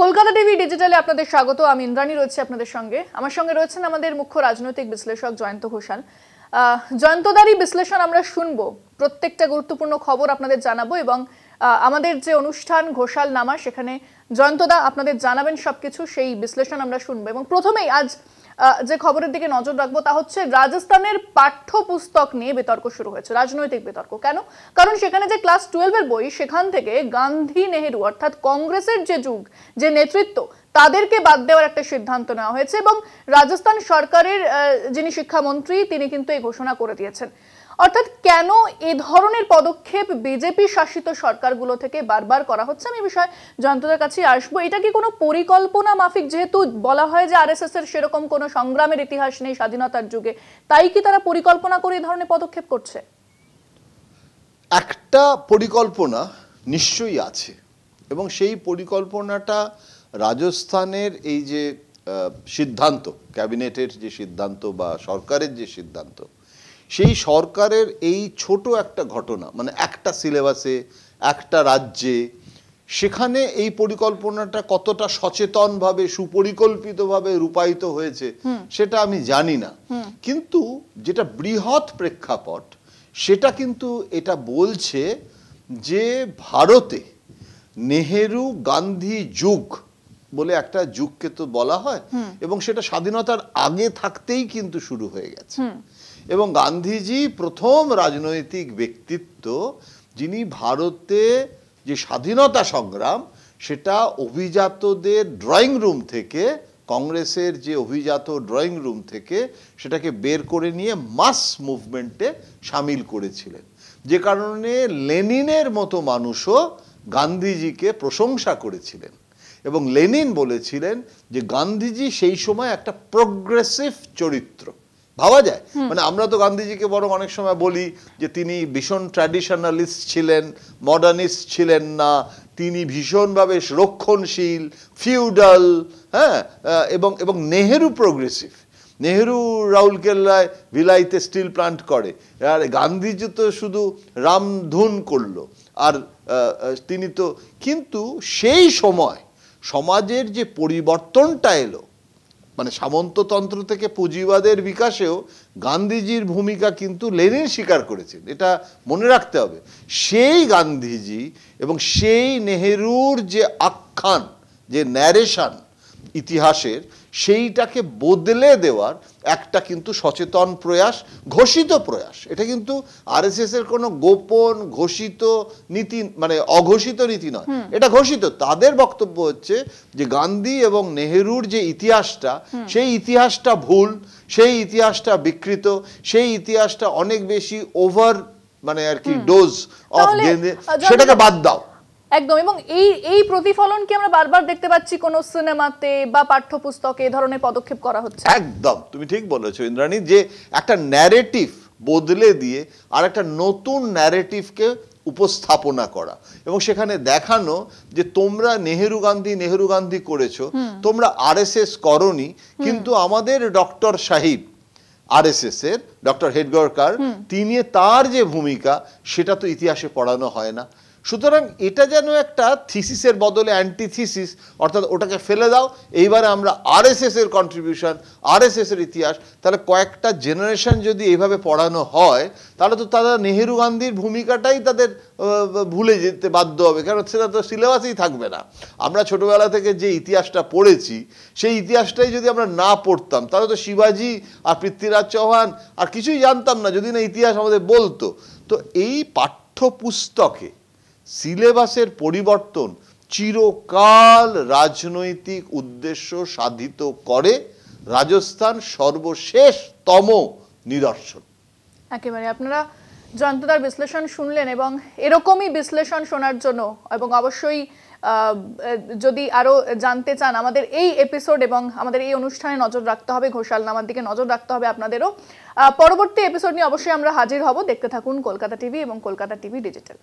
Kolkata TV ডিজিটালে আপনাদের স্বাগত। আমি ইন্দ্রাণী রয়েছে আপনাদের সঙ্গে। আমার সঙ্গে রয়েছেন আমাদের মুখ্য রাজনৈতিক বিশ্লেষক জয়ন্ত ঘোষাল। জয়ন্তদারই বিশ্লেষণ আমরা শুনবো, প্রত্যেকটা গুরুত্বপূর্ণ খবর আপনাদের জানাবো এবং আমাদের যে অনুষ্ঠান ঘোষাল নামা, সেখানে জয়ন্তদা আপনাদের জানাবেন সবকিছু, সেই বিশ্লেষণ আমরা শুনবো। এবং প্রথমেই আজ যে খবরের দিকে নজর রাখবো তা হচ্ছে রাজস্থানের পাঠ্যপুস্তক নিয়ে বিতর্ক শুরু হয়েছে, রাজনৈতিক বিতর্ক। কেন? কারণ সেখানে যে ক্লাস 12-এর বই, সেখান থেকে গান্ধী নেহেরু অর্থাৎ কংগ্রেসের যে যুগ, যে নেতৃত্ব, তাদেরকে বাদ দেওয়ার একটা সিদ্ধান্ত নেওয়া হয়েছে এবং রাজস্থান সরকারের যিনি শিক্ষামন্ত্রী, তিনি কিন্তু এই ঘোষণা করে দিয়েছেন। অর্থাৎ কেন এ ধরনের পদক্ষেপ বিজেপি শাসিত সরকারগুলো থেকে বারবার করা হচ্ছে, আমি বিষয় জয়ন্তদের কাছে আসবো। এটা কি কোনো পরিকল্পনা মাফিক, যেহেতু বলা হয় যে আরএসএস এর সেরকম কোনো সংগ্রামের ইতিহাস নেই স্বাধীনতার যুগে, তাই কি তারা পরিকল্পনা করে এই ধরনের পদক্ষেপ করছে? একটা পরিকল্পনা নিশ্চয়ই আছে এবং সেই পরিকল্পনাটা রাজস্থানের এই যে সিদ্ধান্ত, ক্যাবিনেটের যে সিদ্ধান্ত বা সরকারের যে সিদ্ধান্ত, সেই সরকারের এই ছোট একটা ঘটনা, মানে একটা সিলেবাসে একটা রাজ্যে, সেখানে এই পরিকল্পনাটা কতটা সচেতনভাবে সুপরিকল্পিতভাবে রূপায়িত হয়েছে সেটা আমি জানি না, কিন্তু যেটা বৃহৎ প্রেক্ষাপট সেটা কিন্তু এটা বলছে যে ভারতে নেহেরু গান্ধী যুগ বলে একটা যুগকে তো বলা হয় এবং সেটা স্বাধীনতার আগে থাকতেই কিন্তু শুরু হয়ে গেছে। এবং গান্ধীজি প্রথম রাজনৈতিক ব্যক্তিত্ব যিনি ভারতে যে স্বাধীনতা সংগ্রাম, সেটা অভিজাতদের ড্রয়িং রুম থেকে, কংগ্রেসের যে অভিজাত ড্রয়িং রুম থেকে সেটাকে বের করে নিয়ে মাস মুভমেন্টে সামিল করেছিলেন, যে কারণে লেনিনের মতো মানুষও গান্ধীজিকে প্রশংসা করেছিলেন এবং লেনিন বলেছিলেন যে গান্ধীজি সেই সময় একটা প্রোগ্রেসিভ চরিত্র। ভাবা যায়, মানে আমরা তো গান্ধীজিকে বরং অনেক সময় বলি যে তিনি ভীষণ ট্র্যাডিশনালিস্ট ছিলেন, মডার্নিস্ট ছিলেন না, তিনি ভীষণভাবে রক্ষণশীল, ফিউডাল, হ্যাঁ, এবং নেহেরু প্রোগ্রেসিভ। নেহেরু রাউরকেল্লায় ভিলাইতে স্টিল প্লান্ট করে, আর গান্ধীজি তো শুধু রামধুন করলো, আর তিনি তো, কিন্তু সেই সময় সমাজের যে পরিবর্তনটা এলো, মানে সামন্ততন্ত্র থেকে পুঁজিবাদের বিকাশেও গান্ধীজির ভূমিকা কিন্তু লেনিন স্বীকার করেছেন, এটা মনে রাখতে হবে। সেই গান্ধীজি এবং সেই নেহেরুর যে আখ্যান, যে ন্যারেশন ইতিহাসের, সেইটাকে বদলে দেওয়ার একটা কিন্তু সচেতন প্রয়াস, ঘোষিত প্রয়াস। এটা কিন্তু আরএসএস এর কোনো গোপন ঘোষিত নীতি, মানে অঘোষিত নীতি নয়, এটা ঘোষিত। তাদের বক্তব্য হচ্ছে যে গান্ধী এবং নেহেরুর যে ইতিহাসটা, সেই ইতিহাসটা ভুল, সেই ইতিহাসটা বিকৃত, সেই ইতিহাসটা অনেক বেশি ওভার, মানে আর কি ডোজ অফ, সেটাকে বাদ দাও একদম। এবং এই প্রতিফলন কি আমরা বারবার দেখতে পাচ্ছি কোন সিনেমাতে বা পাঠ্যপুস্তকে এই ধরনের পদক্ষেপ করা হচ্ছে? একদম, তুমি ঠিক বলেছো ইন্দ্রাণী, যে একটা ন্যারেটিভ বদলে দিয়ে আর একটা নতুন ন্যারেটিভকে উপস্থাপনা করা এবং সেখানে দেখানো যে তোমরা নেহেরু গান্ধী করেছো, তোমরা আরএসএস করনি, কিন্তু আমাদের ডক্টর সাহিব, আরএসএস এর ডক্টর হেডগেওয়ার, তিনি, তার যে ভূমিকা, সেটা তো ইতিহাসে পড়ানো হয় না। সুতরাং এটা যেন একটা থিসিসের বদলে অ্যান্টিথিসিস, অর্থাৎ ওটাকে ফেলে দাও, এইবারে আমরা আরএসএস এর কন্ট্রিবিউশন, আরএসএস এর ইতিহাস, তাহলে কয়েকটা জেনারেশন যদি এইভাবে পড়ানো হয়, তাহলে তো তারা নেহেরু গান্ধীর ভূমিকাটাই তাদের ভুলে যেতে বাধ্য হবে, কারণ সেটা তো সিলেবাসেই থাকবে না। আমরা ছোটবেলা থেকে যে ইতিহাসটা পড়েছি, সেই ইতিহাসটাই যদি আমরা না পড়তাম, তাহলে তো শিবাজি আর পৃথ্বীরাজ চৌহান আর কিছুই জানতাম না, যদি না ইতিহাস আমাদের বলতো। তো এই পাঠ্যপুস্তকে সিলেবাসের পরিবর্তন চিরকাল রাজনৈতিক উদ্দেশ্য সাধিত করে, রাজস্থান সর্বশেষতম নিদর্শন। একেবারে আপনারা জয়ন্তদার বিশ্লেষণ শুনলেন এবং এরকমই বিশ্লেষণ শোনার জন্য, এবং অবশ্যই যদি আরো জানতে চান আমাদের এই এপিসোড এবং আমাদের এই অনুষ্ঠানে নজর রাখতে হবে, ঘোষাল নামার দিকে নজর রাখতে হবে আপনাদেরও। পরবর্তী এপিসোড নিয়ে অবশ্যই আমরা হাজির হব। দেখতে থাকুন কলকাতা টিভি এবং কলকাতা টিভি ডিজিটাল।